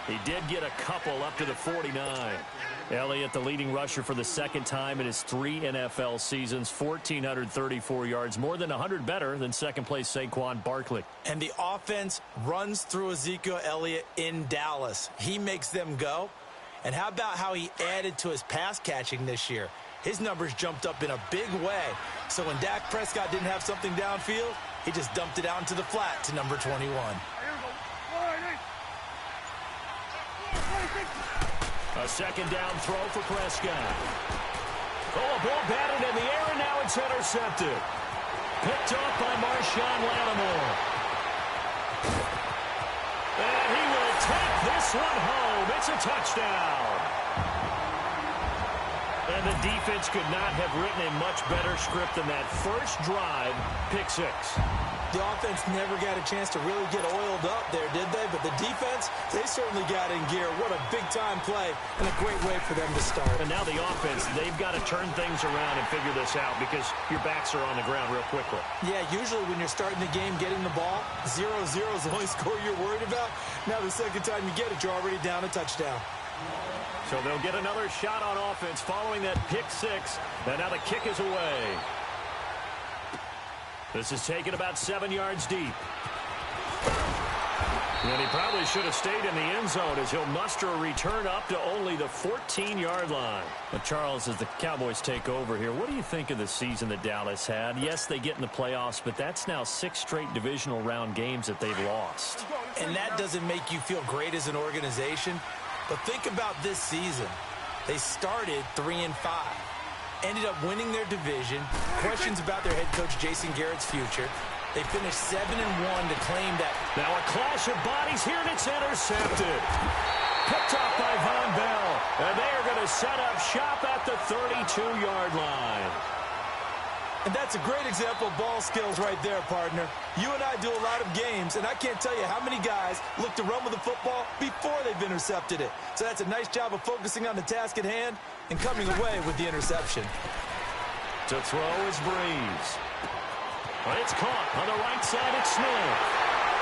He did get a couple up to the 49. Elliott, the leading rusher for the second time in his 3 NFL seasons, 1,434 yards, more than 100 better than second-place Saquon Barkley. And the offense runs through Ezekiel Elliott in Dallas. He makes them go. And how about how he added to his pass catching this year? His numbers jumped up in a big way. So when Dak Prescott didn't have something downfield, he just dumped it out into the flat to number 21. A second down throw for Prescott. Oh, a ball batted in the air, and now it's intercepted. Picked off by Marshawn Lattimore. And he will take this one home. It's a touchdown. And the defense could not have written a much better script than that first drive, pick 6. The offense never got a chance to really get oiled up there, did they? But the defense, they certainly got in gear. What a big-time play and a great way for them to start. And now the offense, they've got to turn things around and figure this out because your backs are on the ground real quickly. Yeah, usually when you're starting the game getting the ball, 0-0 is the only score you're worried about. Now the second time you get it, you're already down a touchdown. So they'll get another shot on offense following that pick 6. And now the kick is away. This is taken about 7 yards deep. And he probably should have stayed in the end zone as he'll muster a return up to only the 14-yard line. But Charles, as the Cowboys take over here, what do you think of the season that Dallas had? Yes, they get in the playoffs, but that's now 6 straight divisional round games that they've lost. And that doesn't make you feel great as an organization. But think about this season. They started 3-5. Ended up winning their division. Questions about their head coach Jason Garrett's future. They finished 7-1 to claim that. Now a clash of bodies here, and it's intercepted. Picked off by Von Bell. And they are going to set up shop at the 32-yard line. And that's a great example of ball skills right there, partner. You and I do a lot of games, and I can't tell you how many guys look to run with the football before they've intercepted it. So that's a nice job of focusing on the task at hand and coming away with the interception. To throw is Breeze. It's caught on the right side. It's Smith.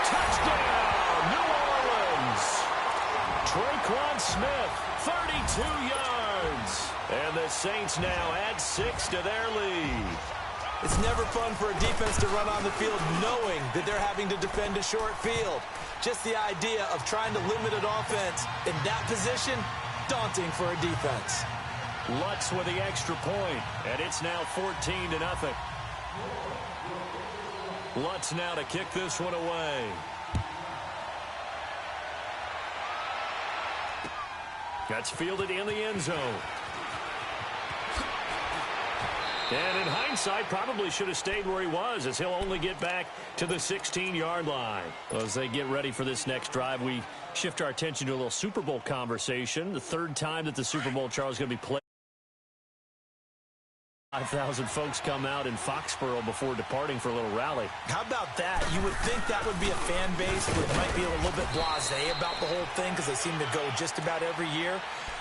Touchdown, New Orleans. Traquan Smith, 32 yards. And the Saints now add 6 to their lead. It's never fun for a defense to run on the field knowing that they're having to defend a short field. Just the idea of trying to limit an offense in that position, daunting for a defense. Lutz with the extra point, and it's now 14-0. Lutz now to kick this one away. That's fielded in the end zone. And in hindsight, probably should have stayed where he was, as he'll only get back to the 16-yard line. Well, as they get ready for this next drive, we shift our attention to a little Super Bowl conversation. The third time that the Super Bowl, Charles, is going to be played. 5,000 folks come out in Foxborough before departing for a little rally. How about that? You would think that would be a fan base that might be a little bit blasé about the whole thing because they seem to go just about every year.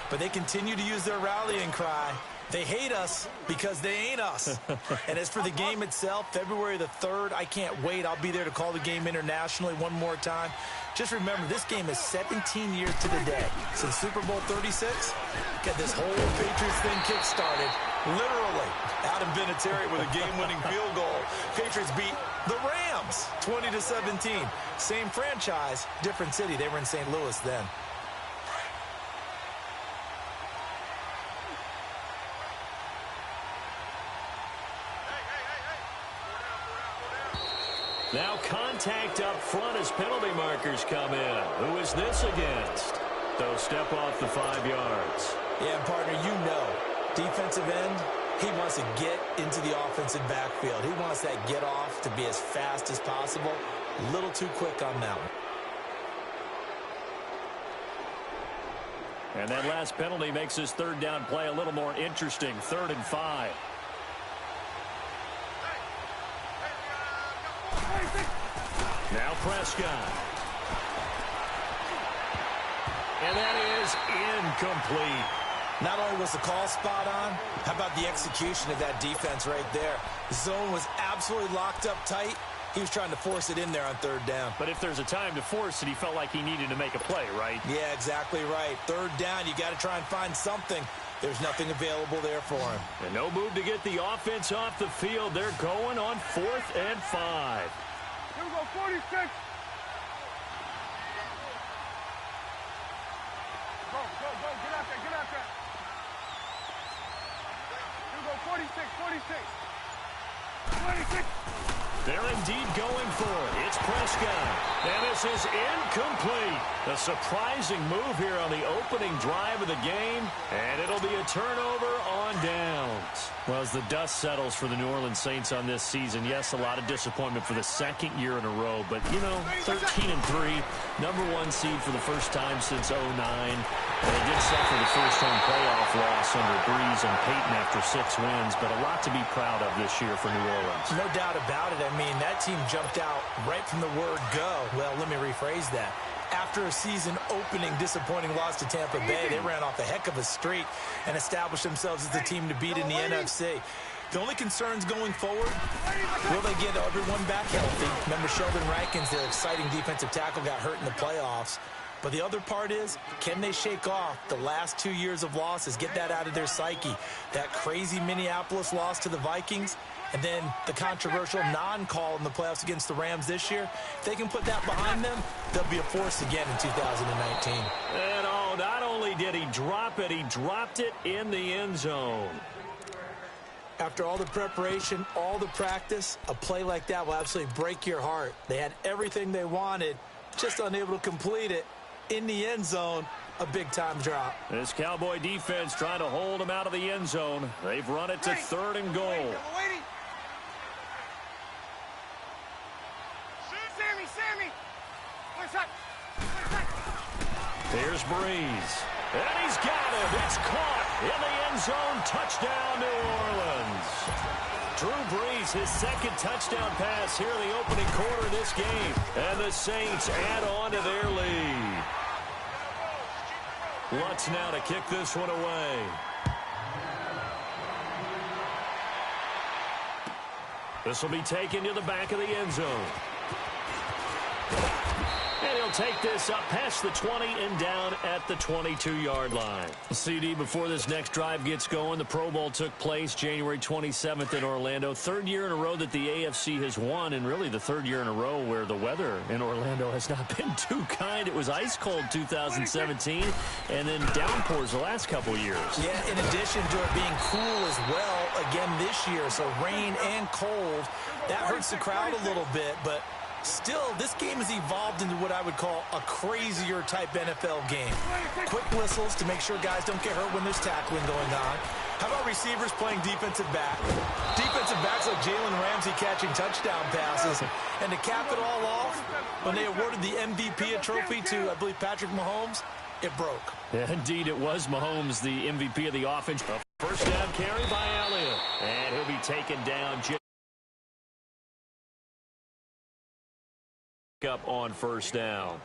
But they continue to use their rallying cry. They hate us because they ain't us. And as for the game itself, February the 3rd, I can't wait. I'll be there to call the game internationally one more time. Just remember, this game is 17 years to the day since Super Bowl 36. Get this whole Patriots thing kick-started, literally. Adam Vinatieri with a game-winning field goal. Patriots beat the Rams 20-17. Same franchise, different city. They were in St. Louis then. Now contact up front as penalty markers come in. Who is this against? They'll step off the 5 yards. Yeah, partner, you know, defensive end, he wants to get into the offensive backfield. He wants that get off to be as fast as possible. A little too quick on that one. And that last penalty makes this third down play a little more interesting. 3rd and 5. Now Prescott. And that is incomplete. Not only was the call spot on, how about the execution of that defense right there? The zone was absolutely locked up tight. He was trying to force it in there on third down. But if there's a time to force it, he felt like he needed to make a play, right? Yeah, exactly right. Third down, you got to try and find something. There's nothing available there for him. And no move to get the offense off the field. They're going on 4th and 5. Here we go, 46. Go, get out there. Here we go, 46. They're indeed going for it. It's Prescott. And this is incomplete. A surprising move here on the opening drive of the game. And it'll be a turnover on downs. Well, as the dust settles for the New Orleans Saints on this season, yes, a lot of disappointment for the second year in a row. But, 13-3, #1 seed for the first time since 2009. And they did suffer the first home playoff loss under Breeze and Peyton after 6 wins, but a lot to be proud of this year for New Orleans. No doubt about it. I mean, that team jumped out right from the word go. Well, let me rephrase that. After a season-opening disappointing loss to Tampa Bay, they ran off a heck of a streak and established themselves as the team to beat in the NFC. The only concerns going forward, will they get everyone back healthy? Remember, Sheldon Rankins, their exciting defensive tackle, got hurt in the playoffs. But the other part is, can they shake off the last 2 years of losses, get that out of their psyche? That crazy Minneapolis loss to the Vikings, and then the controversial non-call in the playoffs against the Rams this year. If they can put that behind them, they'll be a force again in 2019. And not only did he drop it, he dropped it in the end zone. After all the preparation, all the practice, a play like that will absolutely break your heart. They had everything they wanted, just unable to complete it. In the end zone, a big-time drop. This Cowboy defense trying to hold him out of the end zone. They've run it to 3rd and goal. Sammy. Here's Breeze. And he's got him. It's caught in the end zone. Touchdown, New Orleans. Drew Brees, his second touchdown pass here in the opening quarter of this game. And the Saints add on to their lead. Lutz now to kick this one away. This will be taken to the back of the end zone. And he'll take this up past the 20 and down at the 22-yard line. CD, before this next drive gets going, the Pro Bowl took place January 27th in Orlando. 3rd year in a row that the AFC has won, and really the 3rd year in a row where the weather in Orlando has not been too kind. It was ice cold 2017, and then downpours the last couple years. Yeah, in addition to it being cool as well again this year, so rain and cold, that hurts the crowd a little bit, but still, this game has evolved into what I would call a crazier type NFL game. Quick whistles to make sure guys don't get hurt when there's tackling going on. How about receivers playing defensive back? Defensive backs like Jalen Ramsey catching touchdown passes. And to cap it all off, when they awarded the MVP trophy to, I believe, Patrick Mahomes, it broke. Yeah, indeed, it was Mahomes, the MVP of the offense. A first down carry by Elliott. And he'll be taken down up on first down.